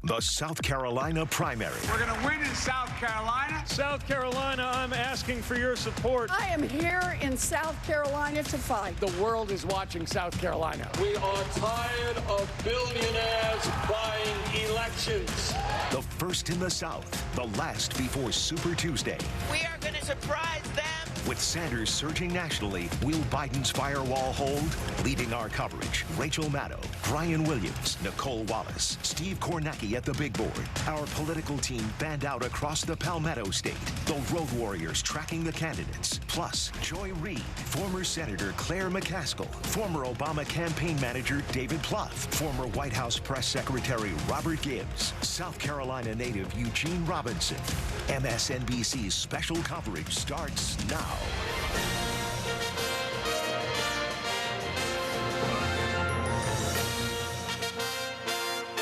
the South Carolina primary. We're going to win in South Carolina. South Carolina, I'm asking for your support. I am here in South Carolina to fight. The world is watching South Carolina. We are tired of billionaires buying elections. The first in the South, the last before Super Tuesday. We are going to surprise them. With Sanders surging nationally, will Biden's firewall hold? Leading our coverage, Rachel Maddow, Brian Williams, Nicole Wallace, Steve Kornacki at the big board. Our political team band out across the Palmetto State. The Road Warriors tracking the candidates. Plus, Joy Reid, former Senator Claire McCaskill, former Obama campaign manager David Plouffe, former White House Press Secretary Robert Gibbs, South Carolina native Eugene Robinson. MSNBC's special coverage starts now.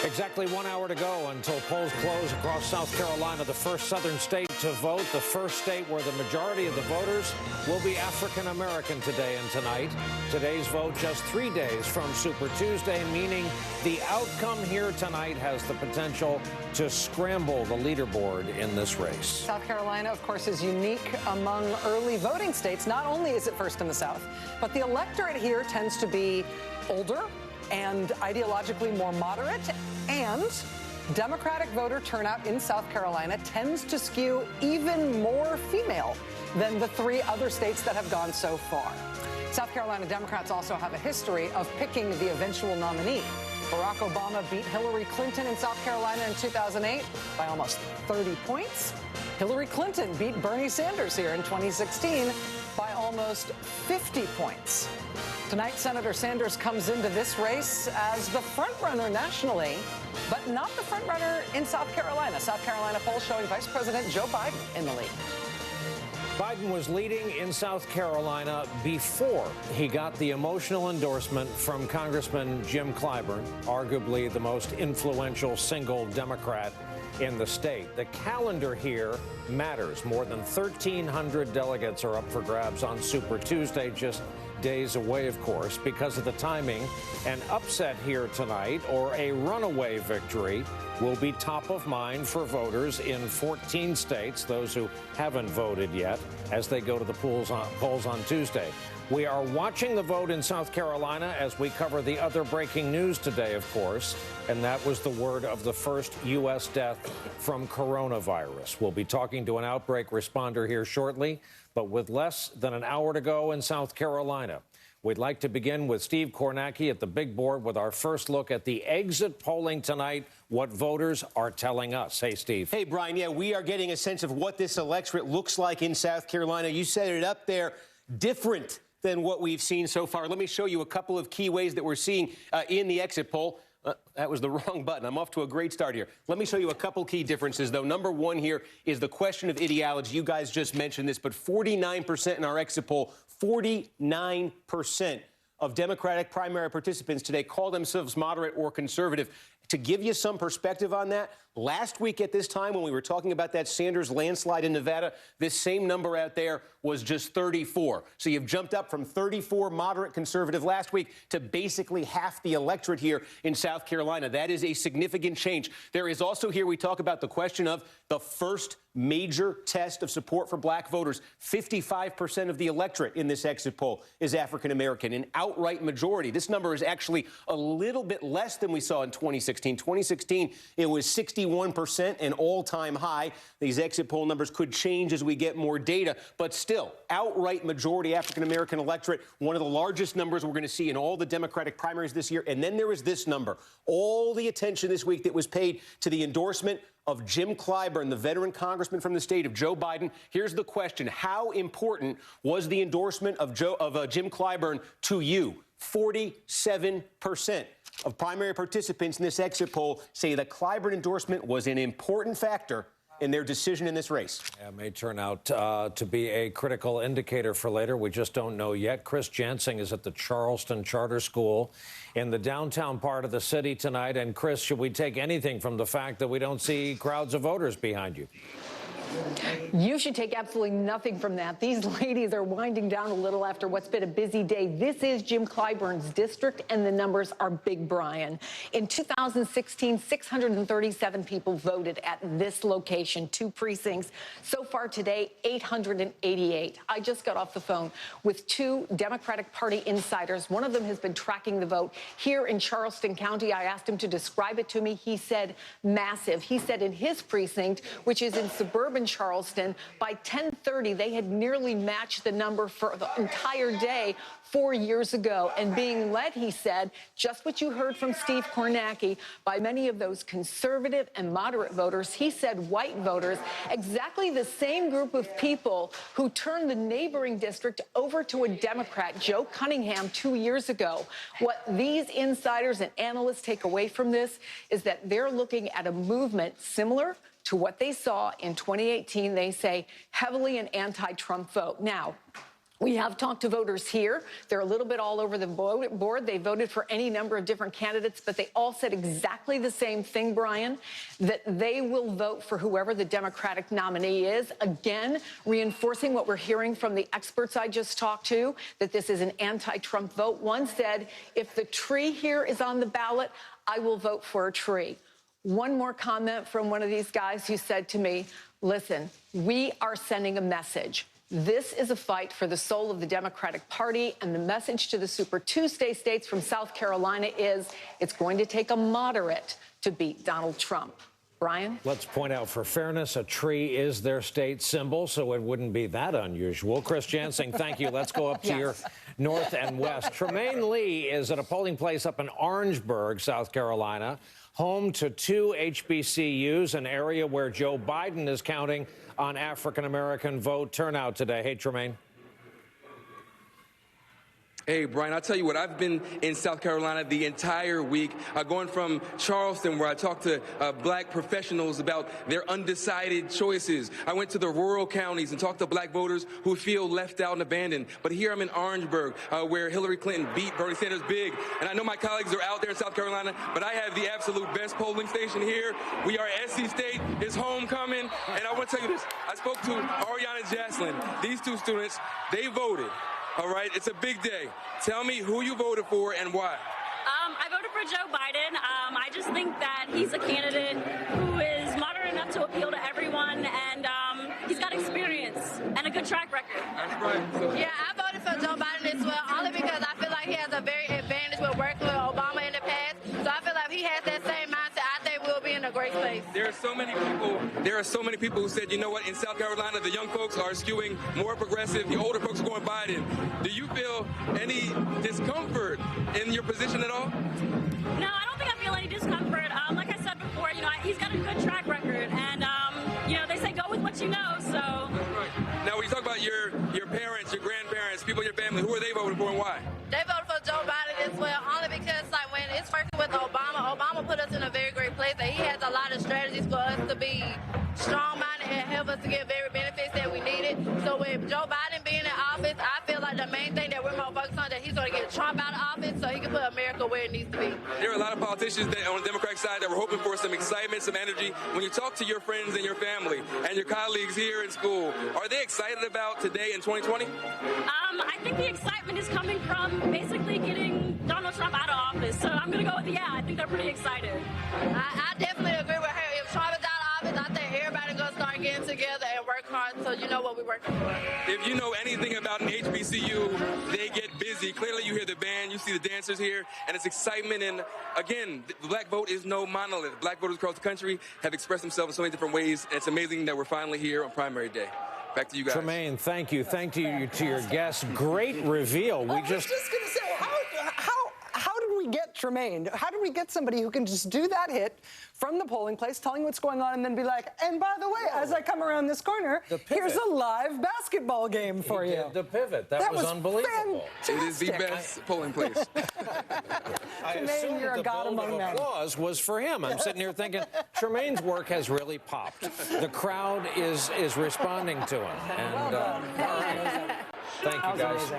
Exactly 1 hour to go until polls close across South Carolina, the first southern state to vote, the first state where the majority of the voters will be African American today and tonight. Today's vote just 3 days from Super Tuesday, meaning the outcome here tonight has the potential to scramble the leaderboard in this race. South Carolina, of course, is unique among early voting states. Not only is it first in the South, but the electorate here tends to be older and ideologically more moderate, and Democratic voter turnout in South Carolina tends to skew even more female than the 3 other states that have gone so far. South Carolina Democrats also have a history of picking the eventual nominee. Barack Obama beat Hillary Clinton in South Carolina in 2008 by almost 30 points. Hillary Clinton beat Bernie Sanders here in 2016 by almost 50 points. Tonight, Senator Sanders comes into this race as the frontrunner nationally, but not the frontrunner in South Carolina. South Carolina polls showing Vice President Joe Biden in the lead. Biden was leading in South Carolina before he got the emotional endorsement from Congressman Jim Clyburn, arguably the most influential single Democrat in the state. The calendar here matters. More than 1,300 delegates are up for grabs on Super Tuesday, just days away, of course, because of the timing. An upset here tonight or a runaway victory will be top of mind for voters in 14 states, those who haven't voted yet, as they go to the polls on Tuesday. We are watching the vote in South Carolina as we cover the other breaking news today, of course, and that was the word of the first U.S. death from coronavirus. We'll be talking to an outbreak responder here shortly, but with less than an hour to go in South Carolina. We'd like to begin with Steve Kornacki at the big board with our first look at the exit polling tonight, what voters are telling us. Hey, Steve. Hey, Brian. Yeah, we are getting a sense of what this electorate looks like in South Carolina. You set it up there, different than what we've seen so far. Let me show you a couple of key ways that we're seeing in the exit poll. That was the wrong button. I'm off to a great start here. Let me show you a couple key differences, though. Number one here is the question of ideology. You guys just mentioned this, but 49% in our exit poll, 49% of Democratic primary participants today call themselves moderate or conservative. To give you some perspective on that, last week at this time when we were talking about that Sanders landslide in Nevada, this same number out there was just 34. So you've jumped up from 34 moderate conservative last week to basically half the electorate here in South Carolina. That is a significant change. There is also here we talk about the question of the first major test of support for black voters. 55% of the electorate in this exit poll is African American, an outright majority. This number is actually a little bit less than we saw in 2016. 2016, it was 61%, an all-time high. These exit poll numbers could change as we get more data, but still, outright majority African American electorate, one of the largest numbers we're going to see in all the Democratic primaries this year. And then there was this number, all the attention this week that was paid to the endorsement of Jim Clyburn, the veteran congressman from the state of Joe Biden. Here's the question. How important was the endorsement of Jim Clyburn to you? 47% of primary participants in this exit poll say the Clyburn endorsement was an important factor in their decision in this race. Yeah, it may turn out to be a critical indicator for later. We just don't know yet. Chris Jansing is at the Charleston Charter School in the downtown part of the city tonight. And Chris, should we take anything from the fact that we don't see crowds of voters behind you? You should take absolutely nothing from that. These ladies are winding down a little after what's been a busy day. This is Jim Clyburn's district, and the numbers are big, Brian. In 2016, 637 people voted at this location, 2 precincts. So far today, 888. I just got off the phone with 2 Democratic Party insiders. One of them has been tracking the vote here in Charleston County. I asked him to describe it to me. He said massive. He said in his precinct, which is in suburban Charleston, by 10:30, they had nearly matched the number for the entire day 4 years ago. And being led, he said, just what you heard from Steve Kornacki, by many of those conservative and moderate voters. He said white voters, exactly the same group of people who turned the neighboring district over to a Democrat, Joe Cunningham, 2 years ago. What these insiders and analysts take away from this is that they're looking at a movement similar to what they saw in 2018. They say heavily an anti-Trump vote. Now, we have talked to voters here. They're a little bit all over the board. They voted for any number of different candidates, but they all said exactly the same thing, Brian, that they will vote for whoever the Democratic nominee is. Again, reinforcing what we're hearing from the experts I just talked to, that this is an anti-Trump vote. One said, if the tree here is on the ballot, I will vote for a tree. One more comment from one of these guys who said to me, listen, we are sending a message. This is a fight for the soul of the Democratic Party, and the message to the Super Tuesday states from South Carolina is it's going to take a moderate to beat Donald Trump. Brian? Let's point out, for fairness, a tree is their state symbol, so it wouldn't be that unusual. Chris Jansing, thank you. Let's go up to your north and west. Tremaine Lee is at a polling place up in Orangeburg, South Carolina, home to 2 HBCUs, an area where Joe Biden is counting on African-American vote turnout today. Hey, Tremaine. Hey, Brian, I'll tell you what, I've been in South Carolina the entire week, going from Charleston, where I talked to black professionals about their undecided choices. I went to the rural counties and talked to black voters who feel left out and abandoned. But here I'm in Orangeburg, where Hillary Clinton beat Bernie Sanders big. And I know my colleagues are out there in South Carolina, but I have the absolute best polling station here. We are SC State. It's homecoming. And I want to tell you this. I spoke to Ariana and Jaslyn. These 2 students, they voted. All right, it's a big day. Tell me who you voted for and why. I voted for Joe Biden. I just think that he's a candidate who is moderate enough to appeal to everyone, and he's got experience and a good track record. That's right. Yeah, I voted for Joe Biden as well, only because I feel like he has a very advantage with working with Obama in the past. So I feel like he has that same mindset. I think we'll be in a great place. There are so many people who said, you know what, in South Carolina, the young folks are skewing more progressive. The older folks are going Biden. Do you feel any discomfort in your position at all? No, I don't think I feel any discomfort. Like I said before, he's got a good track record, and they say go with what you know. So. Right. Now, when you talk about your parents, your grandparents, people in your family, who are they voting for and why? They voted for Joe Biden as well, only because when it's working with Obama put us in a very great place, and he has a lot of strategies for us to be strong-minded and help us to get very benefits that we needed. So with Joe Biden being in office, I feel like the main thing that we're more focused on, that he's going to get Trump out of office so he can put America where it needs to be. There are a lot of politicians on the Democratic side that were hoping for some excitement, some energy. When you talk to your friends and your family and your colleagues here in school, are they excited about today in 2020? I think the excitement is coming from basically getting Donald Trump out of office. So I'm going to go with I think they're pretty excited. I definitely agree with her. If Trump is out of office, I think everybody's going to start getting together and work hard, so you know what we're working for. If you know anything about an HBCU, they get busy. Clearly, you hear the band, you see the dancers here, and it's excitement. And again, the black vote is no monolith. Black voters across the country have expressed themselves in so many different ways, and it's amazing that we're finally here on primary day. Back to you guys. Tremaine, thank you. Thank you to your guests. Great reveal. I was just going to say, how did we get Tremaine? How did we get somebody who can just do that hit from the polling place, telling what's going on, and then be like, and by the way, as I come around this corner, here's a live basketball game for you. The pivot. That was unbelievable. Fantastic. It is the best polling place. I assume you're a god among men. Applause was for him. I'm sitting here thinking, Tremaine's work has really popped. The crowd is responding to him. And, all right. Thank you, guys.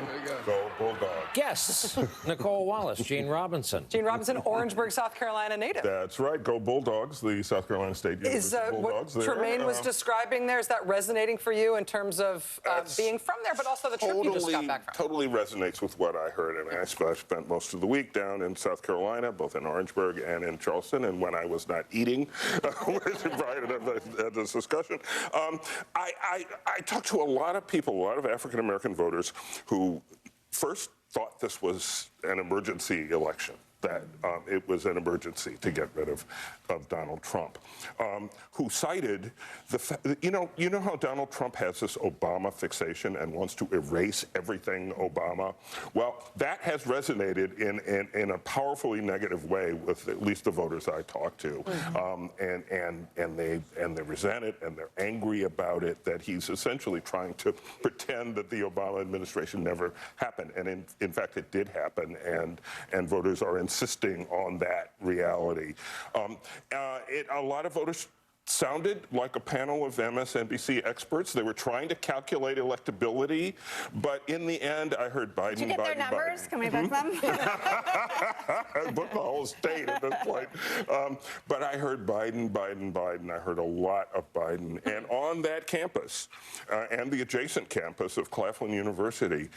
Go Bulldogs. Guests, Nicole Wallace, Gene Robinson. Gene Robinson, Orangeburg, South Carolina native. That's right. Go Bulldogs, the South Carolina State University Bulldogs. What Tremaine was describing there, is that resonating for you in terms of being from there, but also the trip you just got back from? Totally resonates with what I heard. I mean, I spent most of the week down in South Carolina, both in Orangeburg and in Charleston, and when I was not eating, Brian had this discussion. I talked to a lot of people, a lot of African-American voters who first thought this was an emergency election, that it was an emergency to get rid of Donald Trump, who cited you know how Donald Trump has this Obama fixation and wants to erase everything Obama? Well, that has resonated in a powerfully negative way with at least the voters I talked to, and they resent it and they're angry about it, that he's essentially trying to pretend that the Obama administration never happened, and in fact it did happen, and voters are insisting on that reality. A lot of voters sounded like a panel of MSNBC experts. They were trying to calculate electability, but in the end, I heard Biden. Did you get their numbers? Biden. Can we book them? I booked the whole state at this point. But I heard Biden. I heard a lot of Biden. And on that campus and the adjacent campus of Claflin University,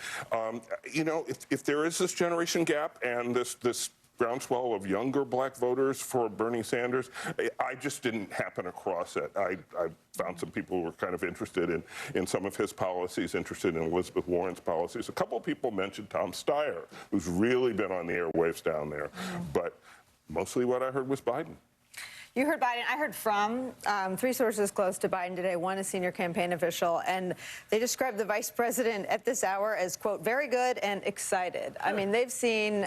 you know, if there is this generation gap and this groundswell of younger black voters for Bernie Sanders, I just didn't happen across it. I found some people who were kind of interested in some of his policies, interested in Elizabeth Warren's policies. A couple of people mentioned Tom Steyer, who's really been on the airwaves down there. But mostly what I heard was Biden. You heard Biden. I heard from 3 sources close to Biden today. One, a senior campaign official, and they described the vice president at this hour as, quote, very good and excited. I mean, they've seen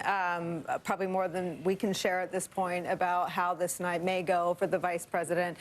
probably more than we can share at this point about how this night may go for the vice president.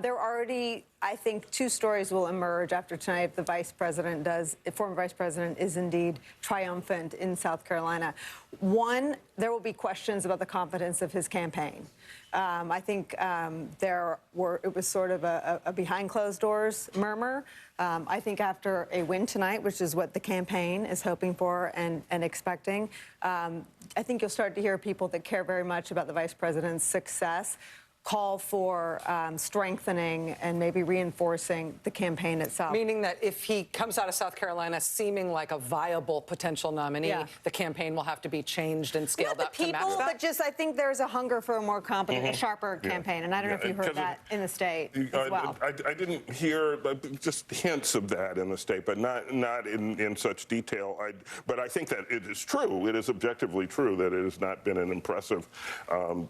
There are already, I think, 2 stories will emerge after tonight if the vice president if former vice president is indeed triumphant in South Carolina. One, there will be questions about the confidence of his campaign. I think it was sort of a behind closed doors murmur. I think after a win tonight, which is what the campaign is hoping for and expecting, I think you'll start to hear people that care very much about the vice president's success call for strengthening and maybe reinforcing the campaign itself. Meaning that if he comes out of South Carolina seeming like a viable potential nominee, the campaigin will have to be changed and scaled up to match that? But just I think there's a hunger for a more competent, a sharper campaign. And I don't know if you heard that in the state as well. I didn't hear just hints of that in the state, but not in such detail. But I think that it is true. It is objectively true that it has not been an impressive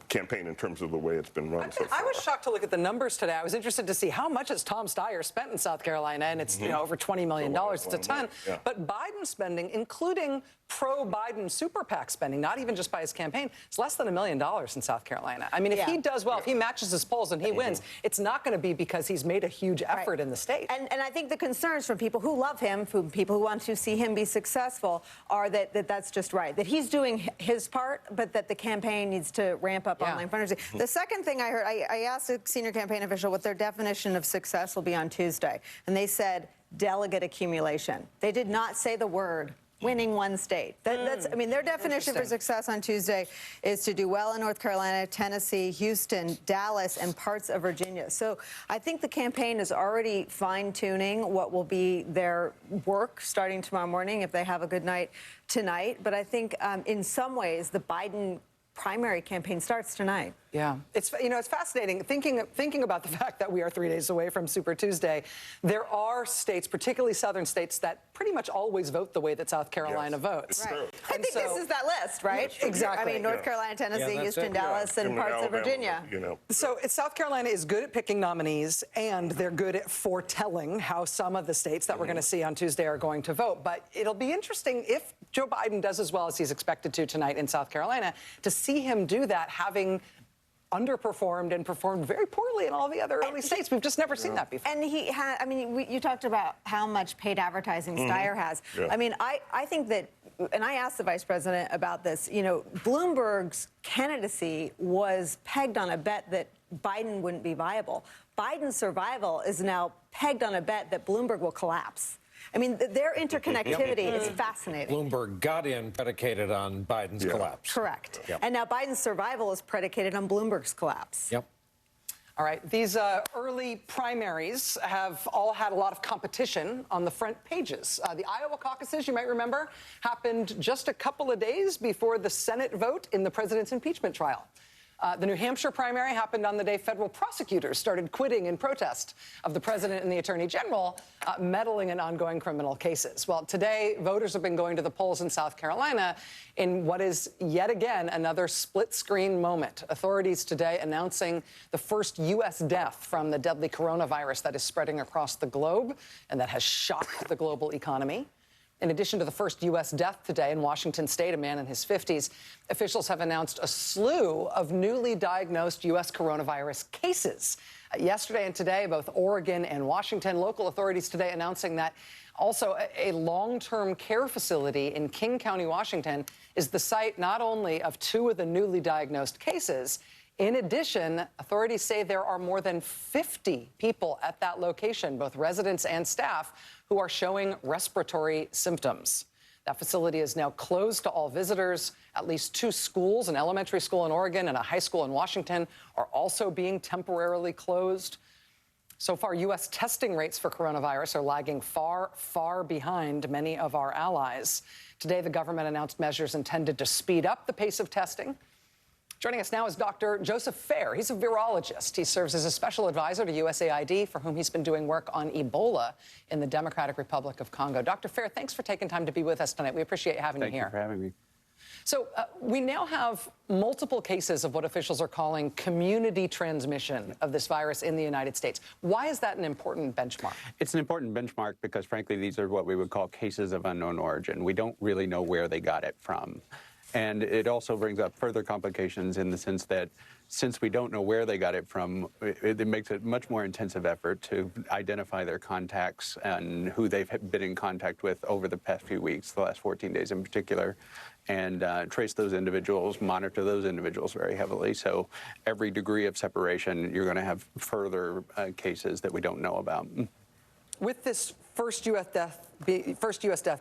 campaign in terms of the way it's been run. I was shocked to look at the numbers today. I was interested to see how much has Tom Steyer spent in South Carolina, and it's over $20 million. It's a ton. But Biden spending, including pro-Biden super PAC spending, not even just by his campaign, it's less than $1 million in South Carolina. I mean, if he does well, if he matches his polls and he wins, it's not going to be because he's made a huge effort in the state. And I think the concerns from people who love him, from people who want to see him be successful, are that's just right. That he's doing his part, but that the campaign needs to ramp up online fundraising. The second thing I heard, I asked a senior campaign official what their definition of success will be on Tuesday. And they said delegate accumulation. They did not say the word winning one state. I mean, their definition for success on Tuesday is to do well in North Carolina, Tennessee, Houston, Dallas, and parts of Virginia. So I think the campaign is already fine-tuning what will be their work starting tomorrow morning if they have a good night tonight. But I think in some ways the Biden primary campaign starts tonight. Yeah, it's fascinating thinking about the fact that we are 3 days away from Super Tuesday. There are states, particularly southern states, that pretty much always vote the way that South Carolina votes. Right. I think this is that list, right? Exactly. I mean, North Carolina, Tennessee, Houston, Dallas, and parts of Virginia. So South Carolina is good at picking nominees, and they're good at foretelling how some of the states that we're going to see on Tuesday are going to vote. But it'll be interesting if Joe Biden does as well as he's expected to tonight in South Carolina, to see him do that, having underperformed and performed very poorly in all the other early states. We've just never seen that before. And he had, I mean, you talked about how much paid advertising Steyer has. I mean, I think that, and I asked the vice president about this, Bloomberg's candidacy was pegged on a bet that Biden wouldn't be viable. Biden's survival is now pegged on a bet that Bloomberg will collapse. I mean, their interconnectivity is fascinating. Bloomberg got in predicated on Biden's collapse. Correct. Yep. And now Biden's survival is predicated on Bloomberg's collapse. Yep. All right, these early primaries have all had a lot of competition on the front pages. The Iowa caucuses, you might remember, happened just a couple of days before the Senate vote in the president's impeachment trial. The New Hampshire primary happened on the day federal prosecutors started quitting in protest of the president and the attorney general meddling in ongoing criminal cases. Well, today, voters have been going to the polls in South Carolina in what is yet again another split-screen moment. Authorities today announcing the first U.S. death from the deadly coronavirus that is spreading across the globe and that has shocked the global economy. In addition to the first U.S. death today in Washington state, a man in his 50s, officials have announced a slew of newly diagnosed U.S. coronavirus cases. Yesterday and today, both Oregon and Washington, local authorities today announcing that also a long-term care facility in King County, Washington, is the site not only of 2 of the newly diagnosed cases. In addition, authorities say there are more than 50 people at that location, both residents and staff, who are showing respiratory symptoms. That facility is now closed to all visitors. At least 2 schools, an elementary school in Oregon and a high school in Washington, are also being temporarily closed. So far, U.S. testing rates for coronavirus are lagging far, far behind many of our allies. Today, the government announced measures intended to speed up the pace of testing. Joining us now is Dr. Joseph Fair. He's a virologist. He serves as a special advisor to USAID, for whom he's been doing work on Ebola in the Democratic Republic of Congo. Dr. Fair, thanks for taking time to be with us tonight. We appreciate having you here. Thank you for having me. So we now have multiple cases of what officials are calling community transmission of this virus in the United States. Why is that an important benchmark? It's an important benchmark because, frankly, these are what we would call cases of unknown origin. We don't really know where they got it from. And it also brings up further complications in the sense that since we don't know where they got it from, it makes it a much more intensive effort to identify their contacts and who they've been in contact with over the past few weeks, the last 14 days in particular, and trace those individuals, monitor those individuals very heavily. So every degree of separation, you're going to have further cases that we don't know about. With this first U.S. death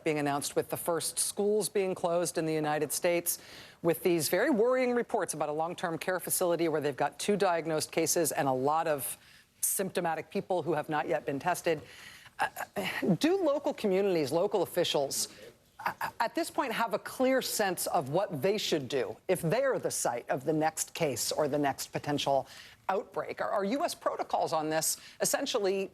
being announced, with the first schools being closed in the United States, with these very worrying reports about a long-term care facility where they've got 2 diagnosed cases and a lot of symptomatic people who have not yet been tested, do local communities, local officials, at this point have a clear sense of what they should do if they're the site of the next case or the next potential outbreak? Are U.S. protocols on this essentially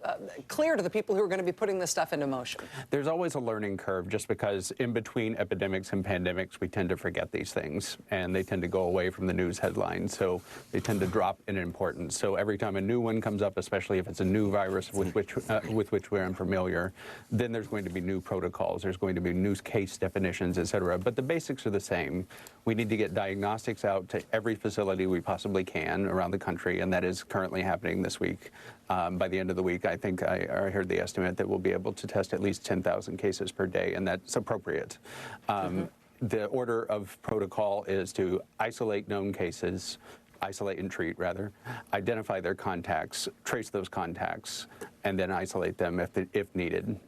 clear to the people who are going to be putting this stuff into motion? There's always a learning curve just because in between epidemics and pandemics, we tend to forget these things and they tend to go away from the news headlines. So they tend to drop in importance. So every time a new one comes up, especially if it's a new virus with which we're unfamiliar, then there's going to be new protocols. There's going to be new case definitions, et cetera. But the basics are the same. We need to get diagnostics out to every facility we possibly can around the country, and that is currently happening this week. By the end of the week, I think I heard the estimate that we'll be able to test at least 10,000 cases per day, and that's appropriate. The order of protocol is to isolate known cases, isolate and treat, rather, identify their contacts, trace those contacts, and then isolate them if needed.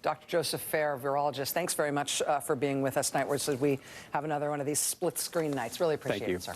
Dr. Joseph Fair, virologist, thanks very much for being with us tonight. We have another one of these split-screen nights. Really appreciate it, sir.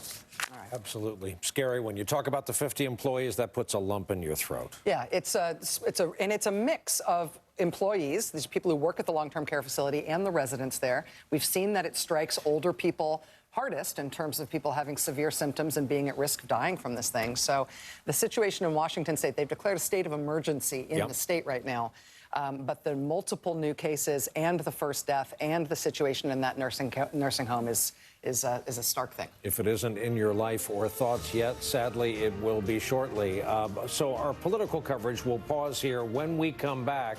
All right. Absolutely. Scary. When you talk about the 50 employees, that puts a lump in your throat. Yeah, it's a mix of employees, these people who work at the long-term care facility, and the residents there. We've seen that it strikes older people hardest in terms of people having severe symptoms and being at risk of dying from this thing. So the situation in Washington state, they've declared a state of emergency in the state right now. But the multiple new cases and the first death and the situation in that nursing home is a stark thing. If it isn't in your life or thoughts yet, sadly, it will be shortly. So our political coverage will pause here. When we come back,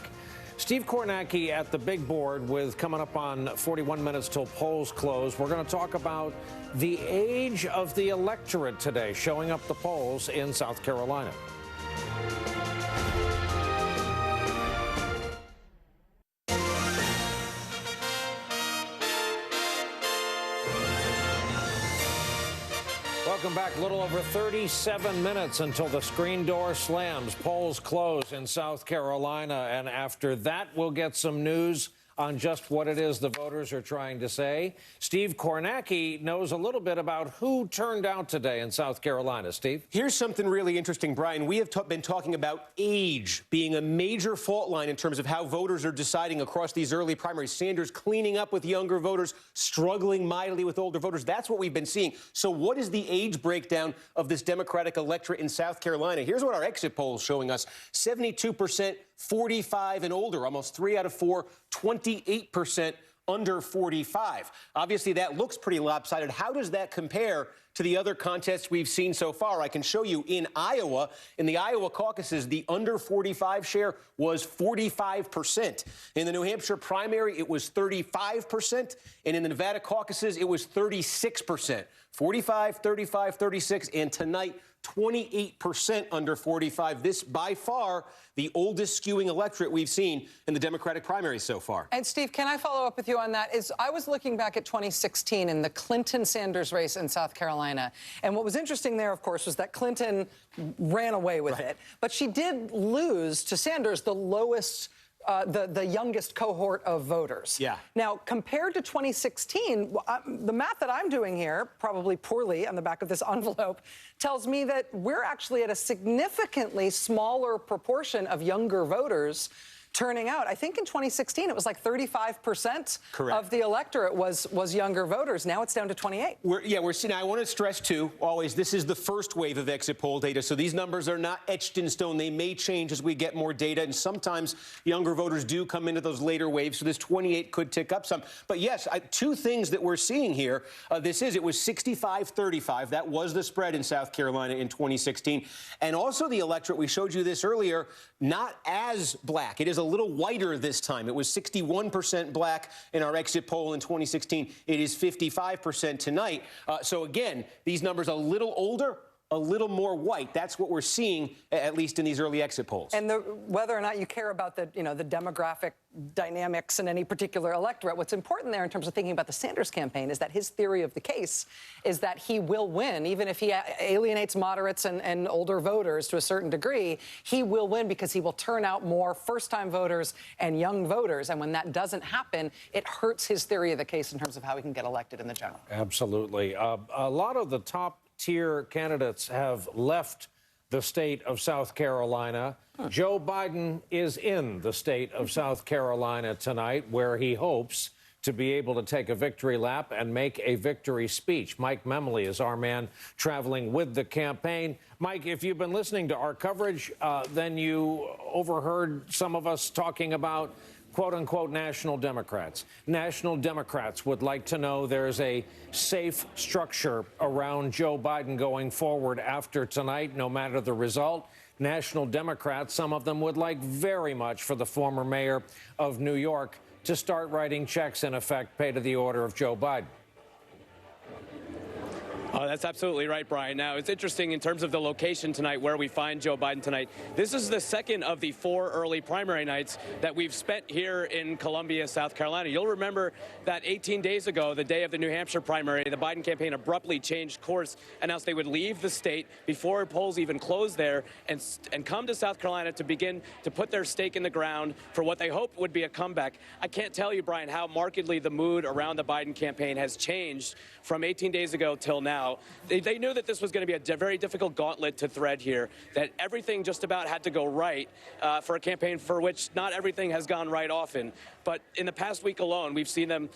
Steve Kornacki at the big board with coming up on 41 minutes till polls close. We're going to talk about the age of the electorate today showing up the polls in South Carolina. Welcome Welcome back. A little over 37 minutes until the screen door slams. Polls close in South Carolina. And after that, we'll get some news on just what it is the voters are trying to say. Steve Kornacki knows a little bit about who turned out today in South Carolina. Steve? Here's something really interesting, Brian. We have been talking about age being a major fault line in terms of how voters are deciding across these early primaries. Sanders cleaning up with younger voters, struggling mightily with older voters. That's what we've been seeing. So what is the age breakdown of this Democratic electorate in South Carolina? Here's what our exit poll is showing us. 72% 45 and older, almost 3 out of 4, 28% under 45. Obviously, that looks pretty lopsided. How does that compare to the other contests we've seen so far? I can show you in Iowa, in the Iowa caucuses, the under 45 share was 45%. In the New Hampshire primary, it was 35%. And in the Nevada caucuses, it was 36%. 45, 35, 36, and tonight, 28% under 45. This, by far, the oldest skewing electorate we've seen in the Democratic primaries so far. And, Steve, can I follow up with you on that? I was looking back at 2016 in the Clinton-Sanders race in South Carolina. And what was interesting there, of course, was that Clinton ran away with it. But she did lose to Sanders the lowest the youngest cohort of voters. Yeah. Now, compared to 2016, the math that I'm doing here, probably poorly on the back of this envelope, tells me that we're actually at a significantly smaller proportion of younger voters turning out. I think in 2016 it was like 35% of the electorate was younger voters. Now it's down to 28. We're seeing. I want to stress too, always, this is the first wave of exit poll data, so these numbers are not etched in stone. They may change as we get more data, and sometimes younger voters do come into those later waves, so this 28 could tick up some. But yes, two things that we're seeing here. It was 65-35. That was the spread in South Carolina in 2016. And also the electorate, we showed you this earlier, not as black. It is a little whiter this time. It was 61% black in our exit poll in 2016. It is 55% tonight. So again, these numbers a little older, a little more white. That's what we're seeing, at least in these early exit polls. And whether or not you care about the demographic dynamics in any particular electorate, what's important there in terms of thinking about the Sanders campaign is that his theory of the case is that he will win, even if he alienates moderates and older voters to a certain degree. He will win because he will turn out more first-time voters and young voters. And when that doesn't happen, it hurts his theory of the case in terms of how he can get elected in the general. Absolutely. A lot of the top-tier candidates have left the state of South Carolina. Joe Biden is in the state of South Carolina tonight, where he hopes to be able to take a victory lap and make a victory speech. Mike Memley is our man traveling with the campaign. Mike, if you've been listening to our coverage, then you overheard some of us talking about quote-unquote national Democrats. National Democrats would like to know there's a safe structure around Joe Biden going forward after tonight, no matter the result. National Democrats, some of them would like very much for the former mayor of New York to start writing checks, in effect, paid to the order of Joe Biden. Oh, that's absolutely right, Brian. Now, it's interesting in terms of the location tonight, where we find Joe Biden tonight. This is the second of the 4 early primary nights that we've spent here in Columbia, South Carolina. You'll remember that 18 days ago, the day of the New Hampshire primary, the Biden campaign abruptly changed course, announced they would leave the state before polls even closed there, and come to South Carolina to begin to put their stake in the ground for what they hoped would be a comeback. I can't tell you, Brian, how markedly the mood around the Biden campaign has changed from 18 days ago till now. They knew that this was going to be a very difficult gauntlet to thread here, that everything just about had to go right for a campaign for which not everything has gone right often. But in the past week alone, we've seen them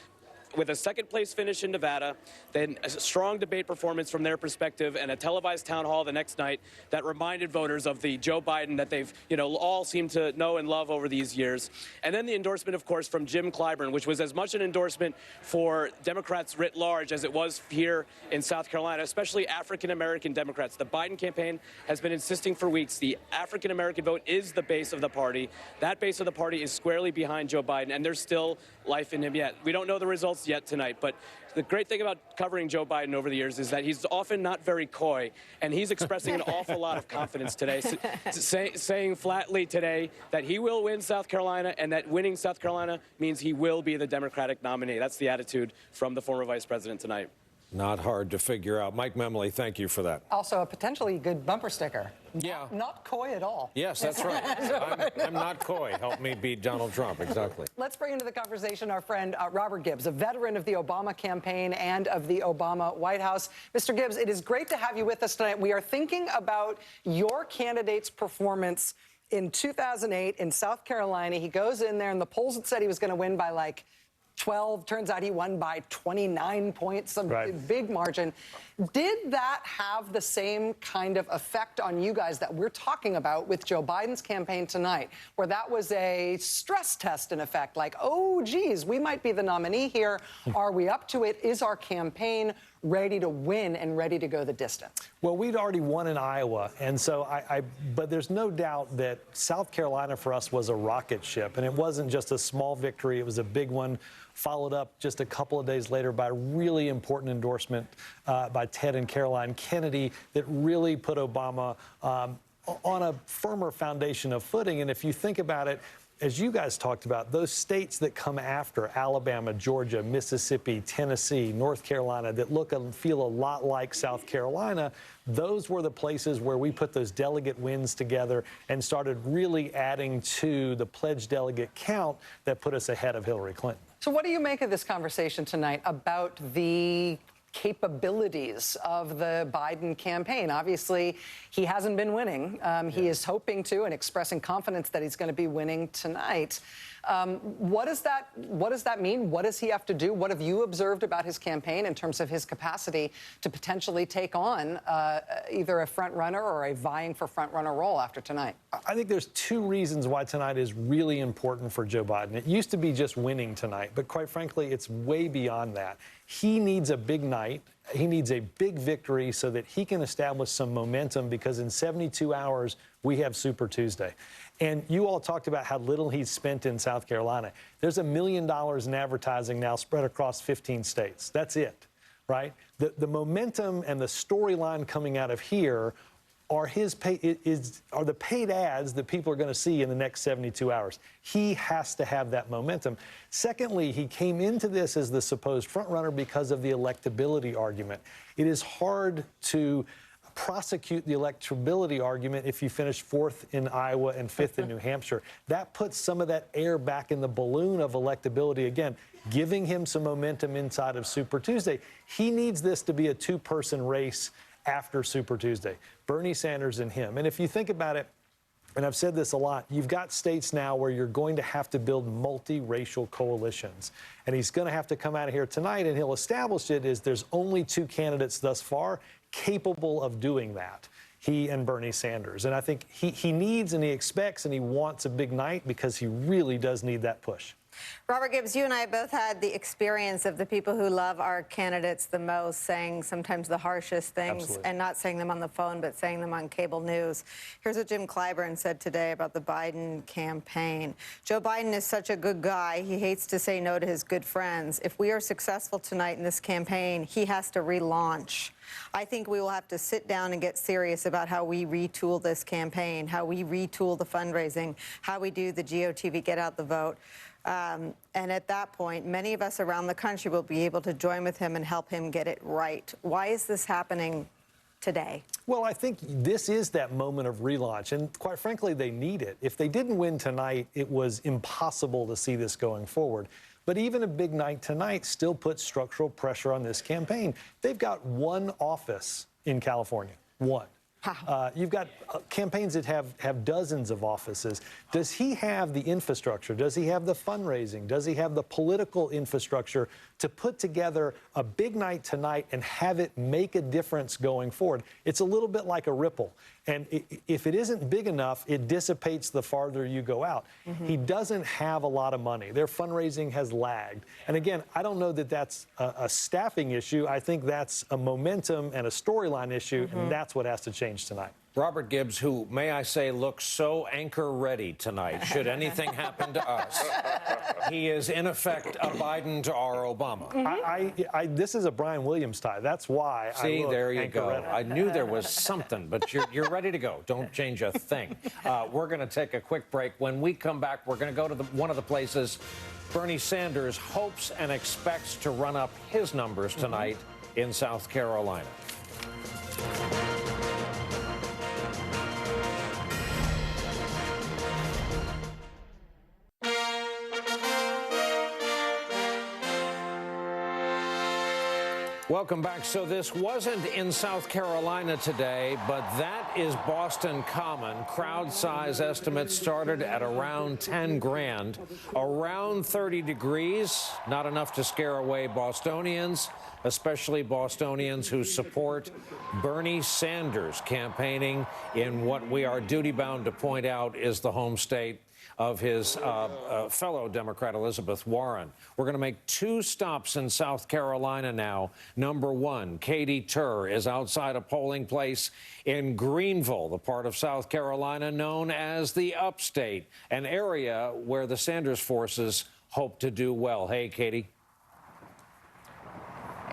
with a second-place finish in Nevada, then a strong debate performance from their perspective, and a televised town hall the next night that reminded voters of the Joe Biden that they've, all seemed to know and love over these years. And then the endorsement, of course, from Jim Clyburn, which was as much an endorsement for Democrats writ large as it was here in South Carolina, especially African-American Democrats. The Biden campaign has been insisting for weeks the African-American vote is the base of the party. That base of the party is squarely behind Joe Biden, and there's still life in him yet. We don't know the results yet tonight, but the great thing about covering Joe Biden over the years is that he's often not very coy, and he's expressing an awful lot of confidence today, saying flatly today that he will win South Carolina, and that winning South Carolina means he will be the Democratic nominee. That's the attitude from the former vice president tonight. Not hard to figure out. Mike Memley, thank you for that. Also, a potentially good bumper sticker. Yeah. Not coy at all. Yes, that's right. I'm not coy. Help me beat Donald Trump. Exactly. Let's bring into the conversation our friend Robert Gibbs, a veteran of the Obama campaign and of the Obama White House. Mr. Gibbs, it is great to have you with us tonight. We are thinking about your candidate's performance in 2008 in South Carolina. He goes in there, and the polls had said he was going to win by like 12. Turns out he won by 29 points, a big margin. Did that have the same kind of effect on you guys that we're talking about with Joe Biden's campaign tonight, where that was a stress test in effect, like, oh, geez, we might be the nominee here. Are we up to it? Is our campaign ready to win and ready to go the distance? Well, we'd already won in Iowa, and so but there's no doubt that South Carolina for us was a rocket ship, and it wasn't just a small victory, it was a big one, followed up just a couple of days later by a really important endorsement by Ted and Caroline Kennedy that really put Obama on a firmer foundation of footing. And if you think about it, as you guys talked about, those states that come after Alabama, Georgia, Mississippi, Tennessee, North Carolina, that look and feel a lot like South Carolina, those were the places where we put those delegate wins together and started really adding to the pledged delegate count that put us ahead of Hillary Clinton. So what do you make of this conversation tonight about the capabilities of the Biden campaign? Obviously, he hasn't been winning. He is hoping to and expressing confidence that he's going to be winning tonight. What does that mean? What does he have to do? What have you observed about his campaign in terms of his capacity to potentially take on either a front runner or a vying for front runner role after tonight? I think there's two reasons why tonight is really important for Joe Biden. It used to be just winning tonight, but quite frankly, it's way beyond that. He needs a big night. He needs a big victory so that he can establish some momentum, because in 72 hours, we have Super Tuesday. And you all talked about how little he's spent in South Carolina. There's $1 million in advertising now spread across 15 states. That's it, right? The momentum and the storyline coming out of here are the paid ads that people are going to see in the next 72 hours. He has to have that momentum. Secondly, he came into this as the supposed frontrunner because of the electability argument. It is hard to prosecute the electability argument if you finish 4th in Iowa and 5th in New Hampshire. That puts some of that air back in the balloon of electability again, giving him some momentum inside of Super Tuesday. He needs this to be a two-person race after Super Tuesday, Bernie Sanders and him. And if you think about it, and I've said this a lot, you've got states now where you're going to have to build multiracial coalitions. And he's going to have to come out of here tonight, and he'll establish it as there's only two candidates thus far capable of doing that, he and Bernie Sanders. And I think he needs and he expects and he wants a big night, because he really does need that push. Robert Gibbs, you and I both had the experience of the people who love our candidates the most saying sometimes the harshest things. Absolutely. And not saying them on the phone, but saying them on cable news. Here's what Jim Clyburn said today about the Biden campaign. Joe Biden is such a good guy. He hates to say no to his good friends. If we are successful tonight in this campaign, he has to relaunch. I think we will have to sit down and get serious about how we retool this campaign, how we retool the fundraising, how we do the GOTV Get Out the Vote. And at that point, many of us around the country will be able to join with him and help him get it right. Why is this happening today? Well, I think this is that moment of relaunch, and quite frankly, they need it. If they didn't win tonight, it was impossible to see this going forward. But even a big night tonight still puts structural pressure on this campaign. They've got one office in California, one. You've got campaigns that have dozens of offices. Does he have the infrastructure? Does he have the fundraising? Does he have the political infrastructure to put together a big night tonight and have it make a difference going forward? It's a little bit like a ripple. And if it isn't big enough, it dissipates the farther you go out. He doesn't have a lot of money. Their fundraising has lagged. And again, I don't know that that's a staffing issue. I think that's a momentum and a storyline issue, and that's what has to change tonight. Robert Gibbs, who, may I say, looks so anchor-ready tonight, should anything happen to us. He is, in effect, a Biden to our Obama. This is a Brian Williams tie. That's why I look there you go. anchor-ready. I knew there was something, but you're ready to go. Don't change a thing. We're going to take a quick break. When we come back, we're going to go to one of the places Bernie Sanders hopes and expects to run up his numbers tonight in South Carolina. Welcome back. So this wasn't in South Carolina today, but that is Boston Common. Crowd size estimates started at around 10 grand, around 30 degrees, not enough to scare away Bostonians, especially Bostonians who support Bernie Sanders campaigning in what we are duty-bound to point out is the home state of his fellow Democrat Elizabeth Warren. We're going to make two stops in South Carolina now. Number one, Katie Tur is outside a polling place in Greenville, the part of South Carolina known as the Upstate, an area where the Sanders forces hope to do well. Hey, Katie.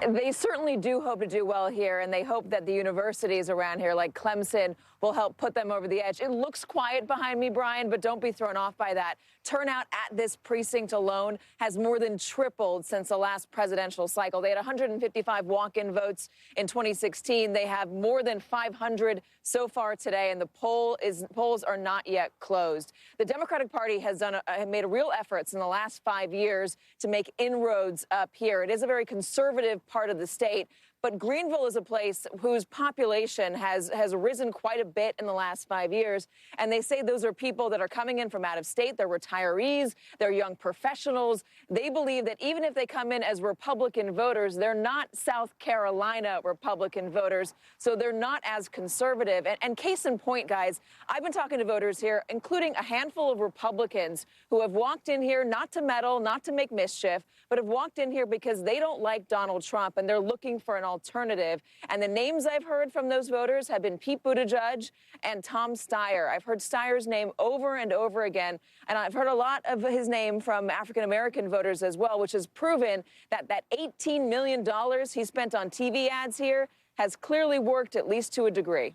They certainly do hope to do well here, and they hope that the universities around here, like Clemson, will help put them over the edge. It looks quiet behind me, Brian, but don't be thrown off by that. Turnout at this precinct alone has more than tripled since the last presidential cycle. They had 155 walk-in votes in 2016. They have more than 500 so far today, and the polls are not yet closed. The Democratic Party has made real efforts in the last 5 years to make inroads up here. It is a very conservative part of the state, but Greenville is a place whose population has risen quite a bit in the last 5 years. And they say those are people that are coming in from out of state. They're retirees. They're young professionals. They believe that even if they come in as Republican voters, they're not South Carolina Republican voters. So they're not as conservative. And case in point, guys, I've been talking to voters here, including a handful of Republicans who have walked in here not to meddle, not to make mischief, but have walked in here because they don't like Donald Trump and they're looking for an alternative. And the names I've heard from those voters have been Pete Buttigieg and Tom Steyer. I've heard Steyer's name over and over again, and I've heard a lot of his name from African-American voters as well, which has proven that that $18 million he spent on TV ads here has clearly worked, at least to a degree.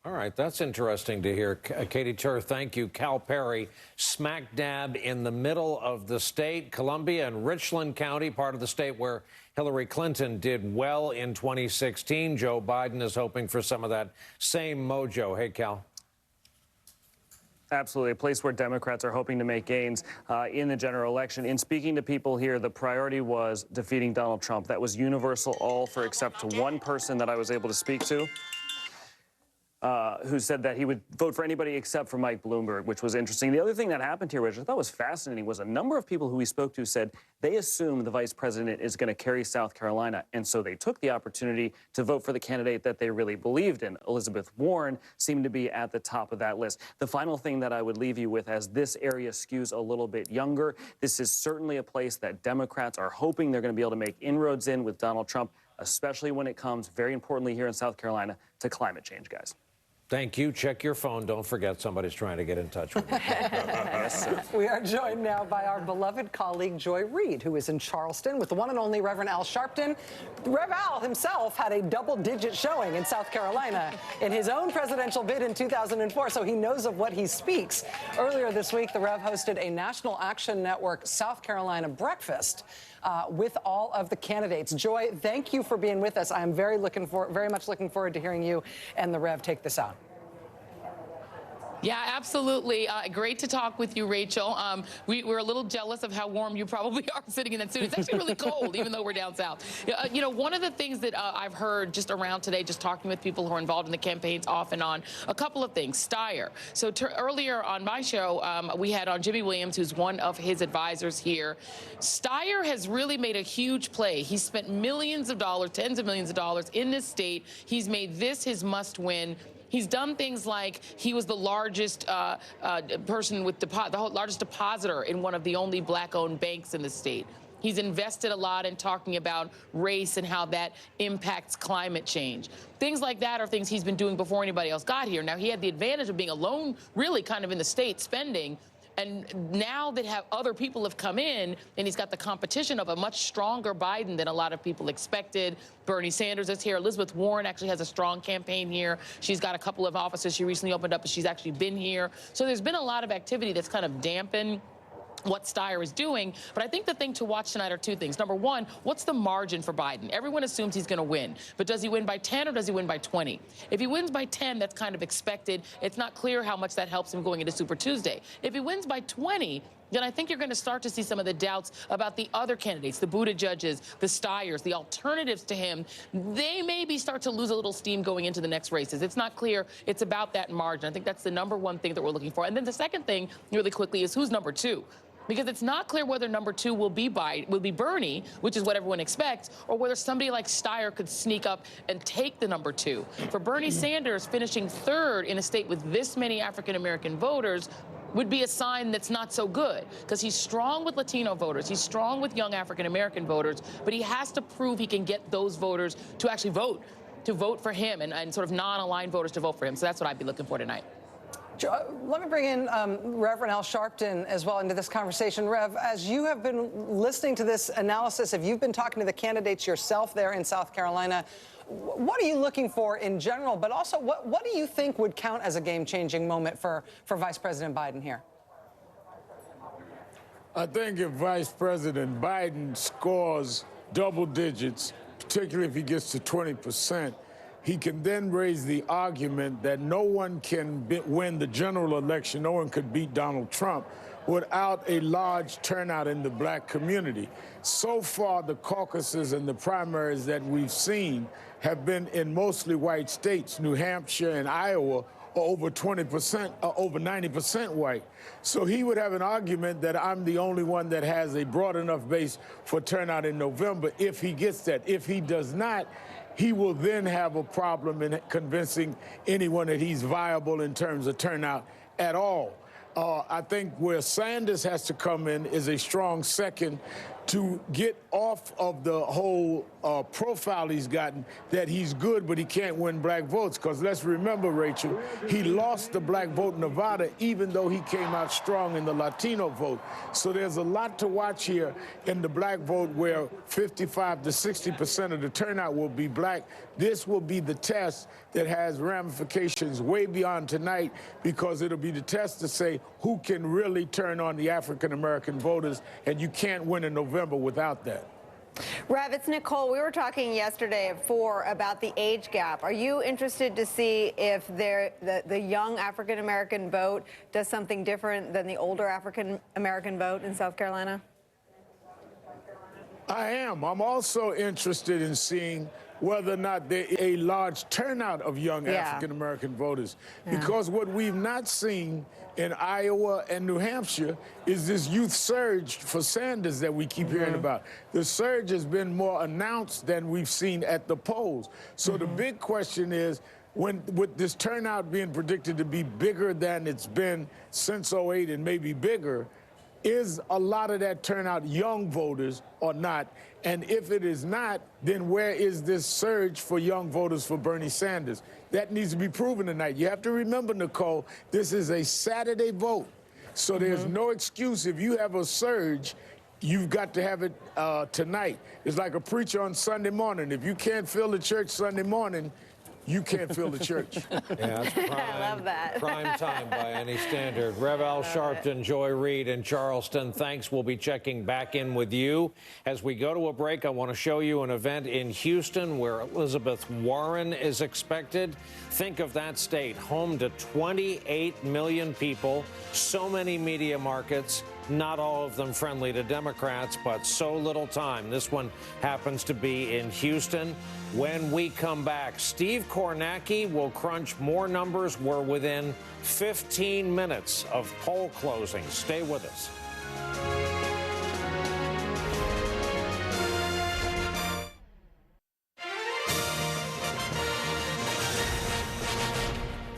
All right, that's interesting to hear. Katie Tur, thank you. Cal Perry, smack dab in the middle of the state, Columbia and Richland County, part of the state where Hillary Clinton did well in 2016. Joe Biden is hoping for some of that same mojo. Hey, Cal. Absolutely, a place where Democrats are hoping to make gains in the general election. In speaking to people here, the priority was defeating Donald Trump. That was universal, all for except to one person that I was able to speak to, who said that he would vote for anybody except for Mike Bloomberg, which was interesting. The other thing that happened here, which I thought was fascinating, was a number of people who we spoke to said they assume the vice president is going to carry South Carolina, and so they took the opportunity to vote for the candidate that they really believed in. Elizabeth Warren seemed to be at the top of that list. The final thing that I would leave you with, as this area skews a little bit younger, this is certainly a place that Democrats are hoping they're going to be able to make inroads in with Donald Trump, especially when it comes, very importantly here in South Carolina, to climate change, guys. Thank you. Check your phone. Don't forget somebody's trying to get in touch with you. Yes, sir. We are joined now by our beloved colleague, Joy Reid, who is in Charleston with the one and only Reverend Al Sharpton. Rev Al himself had a double-digit showing in South Carolina in his own presidential bid in 2004, so he knows of what he speaks. Earlier this week, the Rev hosted a National Action Network South Carolina breakfast with all of the candidates. Joy, thank you for being with us. I am very much looking forward to hearing you and the Rev take this out. Yeah, absolutely. Great to talk with you, Rachel. We're a little jealous of how warm you probably are sitting in that suit. It's actually really cold, even though we're down south. You know, one of the things that I've heard just around today, just talking with people who are involved in the campaigns off and on, a couple of things. Steyer. So earlier on my show, we had on Jimmy Williams, who's one of his advisors here. Steyer has really made a huge play. He's spent millions of dollars, tens of millions of dollars in this state. He's made this his must-win. He's done things like he was the largest person with the largest depositor in one of the only black-owned banks in the state. He's invested a lot in talking about race and how that impacts climate change. Things like that are things he's been doing before anybody else got here. Now, he had the advantage of being alone, really kind of in the state spending. And now that other people have come in, and he's got the competition of a much stronger Biden than a lot of people expected. Bernie Sanders is here. Elizabeth Warren actually has a strong campaign here. She's got a couple of offices she recently opened up, and she's actually been here. So there's been a lot of activity that's kind of dampened what Steyer is doing. But I think the thing to watch tonight are two things. Number one, what's the margin for Biden? Everyone assumes he's going to win. But does he win by 10 or does he win by 20? If he wins by 10, that's kind of expected. It's not clear how much that helps him going into Super Tuesday. If he wins by 20, then I think you're going to start to see some of the doubts about the other candidates, the Buttigieg's, the Steyers, the alternatives to him. They maybe start to lose a little steam going into the next races. It's not clear. It's about that margin. I think that's the number one thing that we're looking for. And then the second thing, really quickly, is who's number two? Because it's not clear whether number two will be Bernie, which is what everyone expects, or whether somebody like Steyer could sneak up and take the number two. For Bernie Sanders, finishing third in a state with this many African-American voters would be a sign that's not so good, because he's strong with Latino voters, he's strong with young African-American voters, but he has to prove he can get those voters to actually vote, for him, and sort of non-aligned voters to vote for him. So that's what I'd be looking for tonight. Let me bring in Reverend Al Sharpton as well into this conversation. Rev, as you have been listening to this analysis, if you've been talking to the candidates yourself there in South Carolina, what are you looking for in general, but also what do you think would count as a game-changing moment for Vice President Biden here? I think if Vice President Biden scores double digits, particularly if he gets to 20%, he can then raise the argument that no one can win the general election, no one could beat Donald Trump without a large turnout in the black community. So far, the caucuses and the primaries that we've seen have been in mostly white states. New Hampshire and Iowa are over 20%, over 90% white. So he would have an argument that I'm the only one that has a broad enough base for turnout in November if he gets that. If he does not, he will then have a problem in convincing anyone that he's viable in terms of turnout at all. I think where Sanders has to come in is a strong second to get off of the whole profile he's gotten that he's good, but he can't win black votes. Because let's remember, Rachel, he lost the black vote in Nevada, even though he came out strong in the Latino vote. So there's a lot to watch here in the black vote where 55 to 60% of the turnout will be black. This will be the test that has ramifications way beyond tonight, because it'll be the test to say who can really turn on the African-American voters, and you can't win in November without that. Rev, it's Nicole. We were talking yesterday at 4 about the age gap. Are you interested to see if the young African-American vote does something different than the older African-American vote in South Carolina? I am. I'm also interested in seeing whether or not there is a large turnout of young African-American voters. Because what we've not seen in Iowa and New Hampshire is this youth surge for Sanders that we keep hearing about. The surge has been more announced than we've seen at the polls. So the big question is, with this turnout being predicted to be bigger than it's been since '08 and maybe bigger, is a lot of that turnout young voters or not? And if it is not, then where is this surge for young voters for Bernie Sanders? That needs to be proven tonight. You have to remember, Nicole, this is a Saturday vote. So there's no excuse. If you have a surge, you've got to have it tonight. It's like a preacher on Sunday morning. If you can't fill the church Sunday morning, you can't fill the church. Yeah, that's prime, I love that. Prime time by any standard. Rev Al Sharpton, Joy Reid in Charleston, thanks. We'll be checking back in with you. As we go to a break, I want to show you an event in Houston where Elizabeth Warren is expected. Think of that state, home to 28 million people, so many media markets, not all of them friendly to Democrats, but so little time. This one happens to be in Houston. When we come back, Steve Kornacki will crunch more numbers. We're within 15 minutes of poll closing. Stay with us.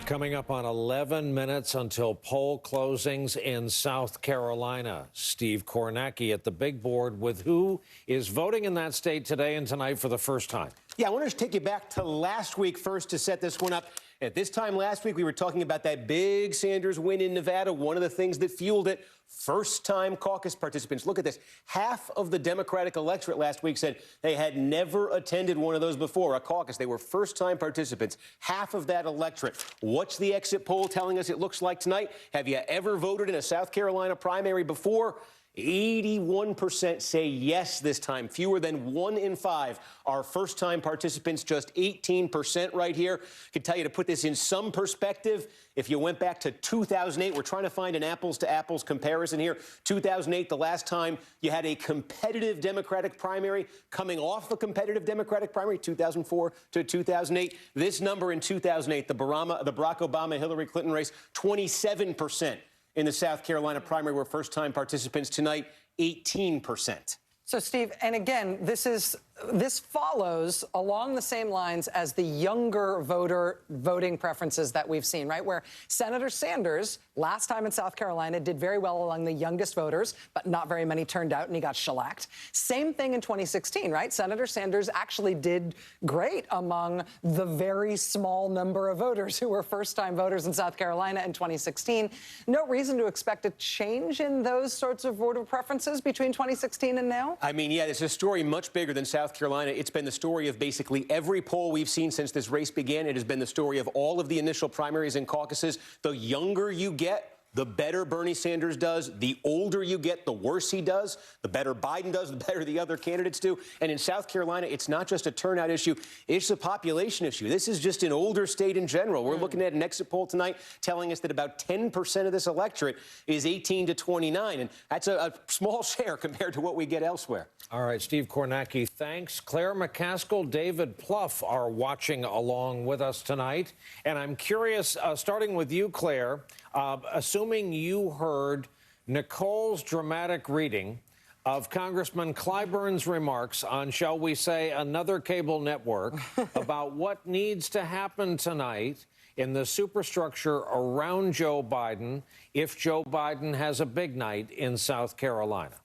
Coming up on 11 minutes until poll closings in South Carolina. Steve Kornacki at the big board with who is voting in that state today and tonight for the first time. Yeah, I want to take you back to last week first to set this one up. At this time last week, we were talking about that big Sanders win in Nevada. One of the things that fueled it, first-time caucus participants. Look at this. Half of the Democratic electorate last week said they had never attended one of those before, a caucus. They were first-time participants. Half of that electorate. What's the exit poll telling us it looks like tonight? Have you ever voted in a South Carolina primary before? 81% say yes this time. Fewer than 1 in 5 are first-time participants, just 18% right here. I can tell you, to put this in some perspective, if you went back to 2008, we're trying to find an apples-to-apples comparison here. 2008, the last time you had a competitive Democratic primary, coming off a competitive Democratic primary, 2004 to 2008. This number in 2008, the Barack Obama-Hillary Clinton race, 27%. In the South Carolina primary, were first-time participants tonight, 18%. So, Steve, and again, this follows along the same lines as the younger voting preferences that we've seen, right? Where Senator Sanders, last time in South Carolina, did very well among the youngest voters, but not very many turned out, and he got shellacked. Same thing in 2016, right? Senator Sanders actually did great among the very small number of voters who were first-time voters in South Carolina in 2016. No reason to expect a change in those sorts of voter preferences between 2016 and now? I mean, yeah, it's a story much bigger than South Carolina. It's been the story of basically every poll we've seen since this race began. It has been the story of all of the initial primaries and caucuses. The younger you get, the better Bernie Sanders does. The older you get, the worse he does. The better Biden does, the better the other candidates do. And in South Carolina, it's not just a turnout issue. It's a population issue. This is just an older state in general. We're looking at an exit poll tonight telling us that about 10% of this electorate is 18 to 29. And that's a small share compared to what we get elsewhere. All right, Steve Kornacki, thanks. Claire McCaskill, David Plouffe are watching along with us tonight. And I'm curious, starting with you, Claire, assuming you heard Nicole's dramatic reading of Congressman Clyburn's remarks on, shall we say, another cable network about what needs to happen tonight in the superstructure around Joe Biden if Joe Biden has a big night in South Carolina.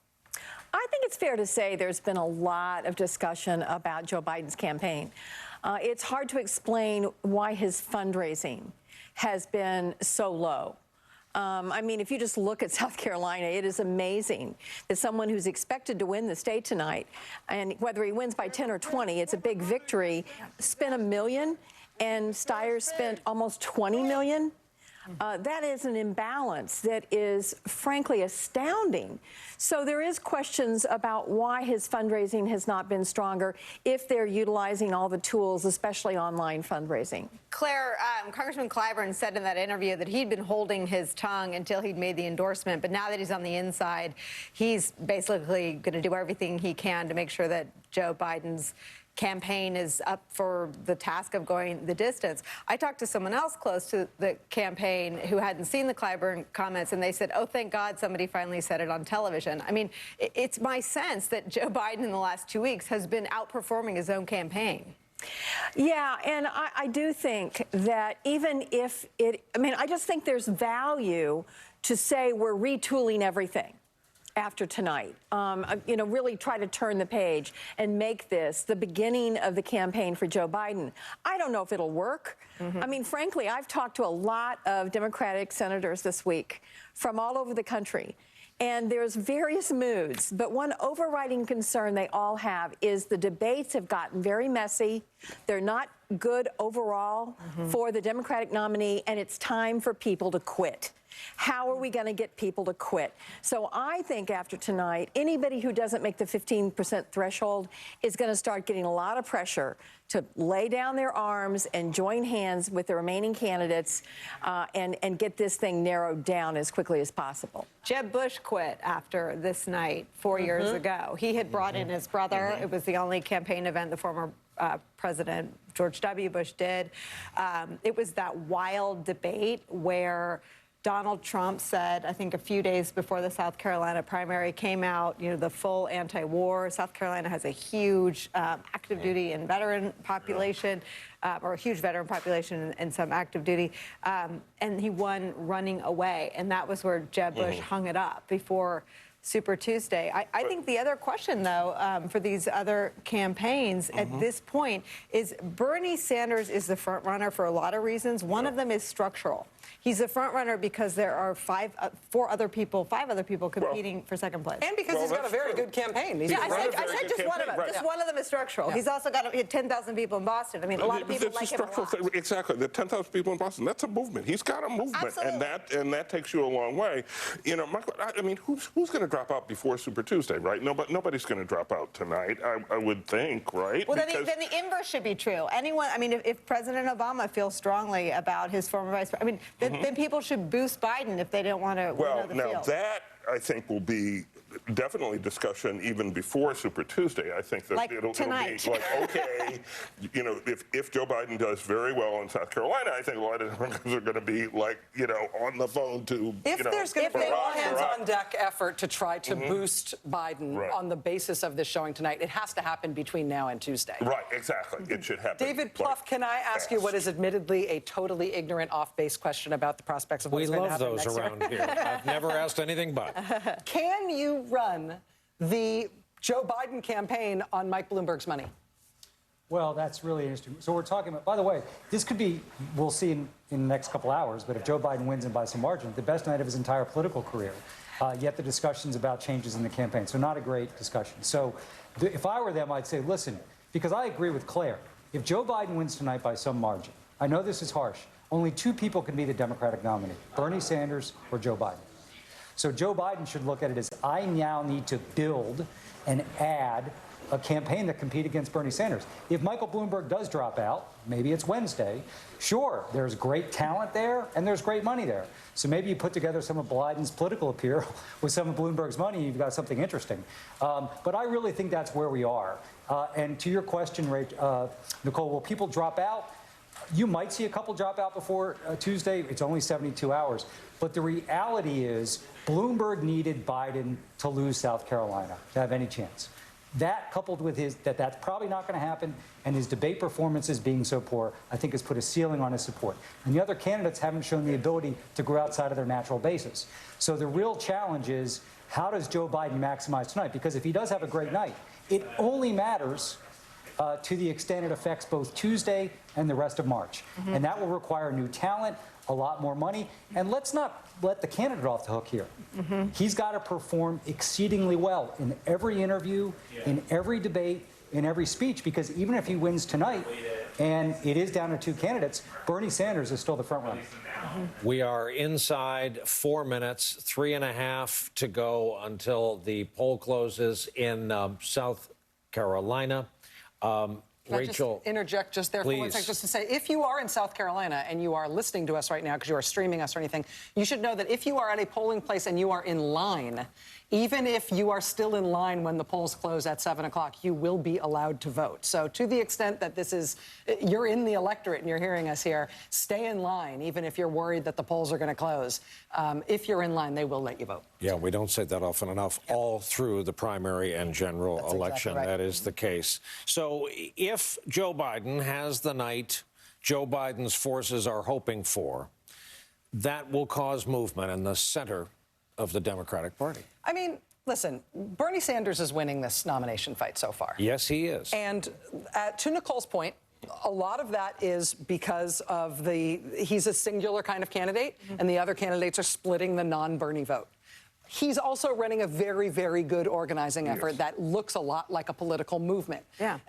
I think it's fair to say there's been a lot of discussion about Joe Biden's campaign. It's hard to explain why his fundraising has been so low. I mean, if you just look at South Carolina, it is amazing that someone who's expected to win the state tonight, and whether he wins by 10 or 20, it's a big victory, spent $1 million, and Steyer spent almost $20 million. That is an imbalance that is, frankly, astounding. So there is questions about why his fundraising has not been stronger if they're utilizing all the tools, especially online fundraising. Claire, Congressman Clyburn said in that interview that he'd been holding his tongue until he'd made the endorsement, but now that he's on the inside, he's basically going to do everything he can to make sure that Joe Biden's campaign is up for the task of going the distance. I talked to someone else close to the campaign who hadn't seen the Clyburn comments, and they said, oh, thank God somebody finally said it on television. I mean, it's my sense that Joe Biden in the last 2 weeks has been outperforming his own campaign. Yeah, and I do think that even if I just think there's value to say we're retooling everything after tonight, really try to turn the page and make this the beginning of the campaign for Joe Biden. I don't know if it'll work. I mean, frankly, I've talked to a lot of Democratic senators this week from all over the country, and there's various moods, but one overriding concern they all have is the debates have gotten very messy. They're not good overall for the Democratic nominee, and it's time for people to quit. How are we going to get people to quit? So I think after tonight, anybody who doesn't make the 15% threshold is going to start getting a lot of pressure to lay down their arms and join hands with the remaining candidates and get this thing narrowed down as quickly as possible. Jeb Bush quit after this night 4 years ago. He had brought in his brother. It was the only campaign event the former President George W. Bush did. It was that wild debate where Donald Trump said, I think a few days before the South Carolina primary came out, the full anti-war. South Carolina has a huge active duty and veteran population, or a huge veteran population and some active duty. And he won running away. And that was where Jeb Bush hung it up before Super Tuesday. I think the other question, though, for these other campaigns at this point is Bernie Sanders is the front runner for a lot of reasons. One of them is structural. He's a front runner because there are five other people competing for second place. And because he's got a very good campaign. Yeah, I said just one of them. Just one of them is structural. He's also got 10,000 people in Boston. I mean, a lot of people like him a lot. Exactly. The 10,000 people in Boston, that's a movement. He's got a movement. Absolutely. And that takes you a long way. You know, Michael, I mean, who's going to drop out before Super Tuesday, right? Nobody's going to drop out tonight, I would think, right? Well, then the inverse should be true. Anyone, I mean, if President Obama feels strongly about his former vice president, I mean, then people should boost Biden if they don't want to win the now field. that, I think, will be definitely discussion even before Super Tuesday. I think that it'll be like, okay, you know, if Joe Biden does very well in South Carolina, I think a lot of Democrats are going to be like, you know, on the phone to, if there's going to be an all-hands-on-deck effort to try to boost Biden on the basis of this showing tonight, it has to happen between now and Tuesday. Right, exactly. It should happen. David Plouffe, can I ask you what is admittedly a totally ignorant, off-base question about the prospects of what's going to happen next year? We love those around here. I've never asked anything but. Can you run the Joe Biden campaign on Mike Bloomberg's money? Well, that's really interesting. So we're talking about, by the way, this could be, we'll see in the next couple hours, but if Joe Biden wins and by some margin, the best night of his entire political career. Yet the discussions about changes in the campaign. So not a great discussion. So if I were them, I'd say, listen, because I agree with Claire, if Joe Biden wins tonight by some margin, I know this is harsh, only two people can be the Democratic nominee, Bernie Sanders or Joe Biden. So Joe Biden should look at it as I now need to build and add a campaign that compete against Bernie Sanders. If Michael Bloomberg does drop out, maybe it's Wednesday, sure, there's great talent there and there's great money there. So maybe you put together some of Biden's political appeal with some of Bloomberg's money, you've got something interesting. But I really think that's where we are. And to your question, Nicole, will people drop out? You might see a couple drop out before Tuesday. It's only 72 hours. But the reality is Bloomberg needed Biden to lose South Carolina to have any chance. That, coupled with that's probably not going to happen, and his debate performances being so poor, I think has put a ceiling on his support. And the other candidates haven't shown the ability to grow outside of their natural basis. So the real challenge is, how does Joe Biden maximize tonight? Because if he does have a great night, it only matters to the extent it affects both Tuesday and the rest of March. And that will require new talent, a lot more money. And let's not let the candidate off the hook here. He's got to perform exceedingly well in every interview, in every debate, in every speech, because even if he wins tonight, and it is down to two candidates, Bernie Sanders is still the front runner. We are inside 4 minutes, 3.5 to go until the poll closes in South Carolina. Rachel, just interject just there for 1 second, just to say, if you are in South Carolina and you are listening to us right now because you are streaming us or anything, you should know that if you are at a polling place and you are in line, even if you are still in line when the polls close at 7 o'clock, you will be allowed to vote. So to the extent that this is, you're in the electorate and you're hearing us here, stay in line, even if you're worried that the polls are going to close. If you're in line, they will let you vote. Yeah, we don't say that often enough. All through the primary and general election, exactly right. That is the case. So if Joe Biden has the night Joe Biden's forces are hoping for, that will cause movement in the center of the Democratic Party. I mean, listen, Bernie Sanders is winning this nomination fight so far. Yes, he is. And to Nicole's point, a lot of that is because of he's a singular kind of candidate, and the other candidates are splitting the non-Bernie vote. He's also running a very, very good organizing effort that looks a lot like a political movement. Yeah.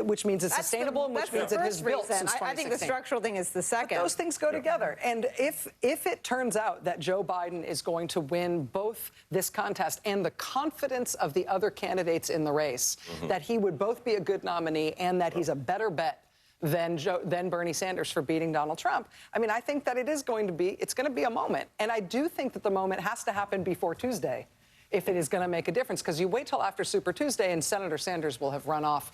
Which means it's sustainable, and which means it has built since 2016. I think the structural thing is the second. But those things go together. And if it turns out that Joe Biden is going to win both this contest and the confidence of the other candidates in the race, that he would both be a good nominee and that he's a better bet than Bernie Sanders for beating Donald Trump. I mean, I think that it's going to be a moment. And I do think that the moment has to happen before Tuesday if it is going to make a difference, because you wait till after Super Tuesday and Senator Sanders will have run off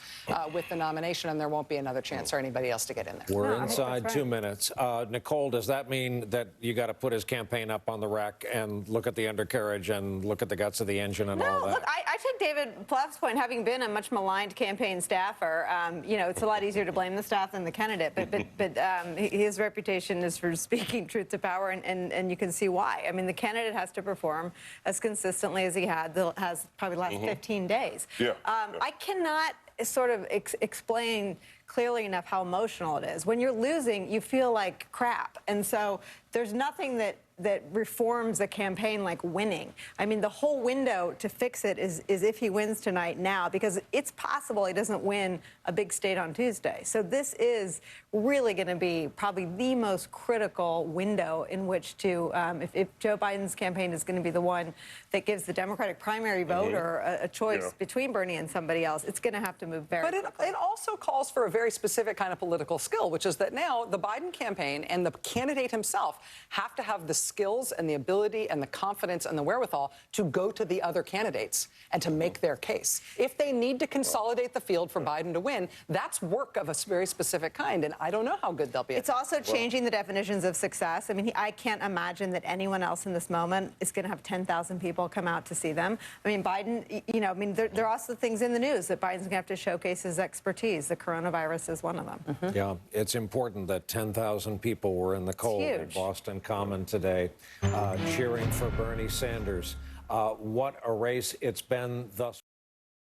with the nomination and there won't be another chance for anybody else to get in there. We're inside 2 minutes. Nicole, does that mean that you got to put his campaign up on the rack and look at the undercarriage and look at the guts of the engine and all that? Look, I take David Plouffe's point, having been a much maligned campaign staffer, you know, it's a lot easier to blame the staff than the candidate, but his reputation is for speaking truth to power, and you can see why. I mean, the candidate has to perform as consistently as he has probably the last 15 days. Yeah. I cannot sort of explain clearly enough how emotional it is. When you're losing, you feel like crap. And so there's nothing that reforms a campaign like winning. I mean, the whole window to fix it is if he wins tonight now, because it's possible he doesn't win a big state on Tuesday. So this is really going to be probably the most critical window in which to, if Joe Biden's campaign is going to be the one that gives the Democratic primary voter a choice between Bernie and somebody else, it's going to have to move very quickly. But it also calls for a very specific kind of political skill, which is that now the Biden campaign and the candidate himself have to have the skills and the ability and the confidence and the wherewithal to go to the other candidates and to make their case. If they need to consolidate the field for Biden to win, that's work of a very specific kind, and I don't know how good they'll be. It's also changing the definitions of success. I mean, I can't imagine that anyone else in this moment is going to have 10,000 people come out to see them. I mean, Biden, you know, I mean, there are also things in the news that Biden's going to have to showcase his expertise. The coronavirus is one of them. Yeah, it's important that 10,000 people were in the cold in Boston Common today, cheering for Bernie Sanders. What a race it's been thus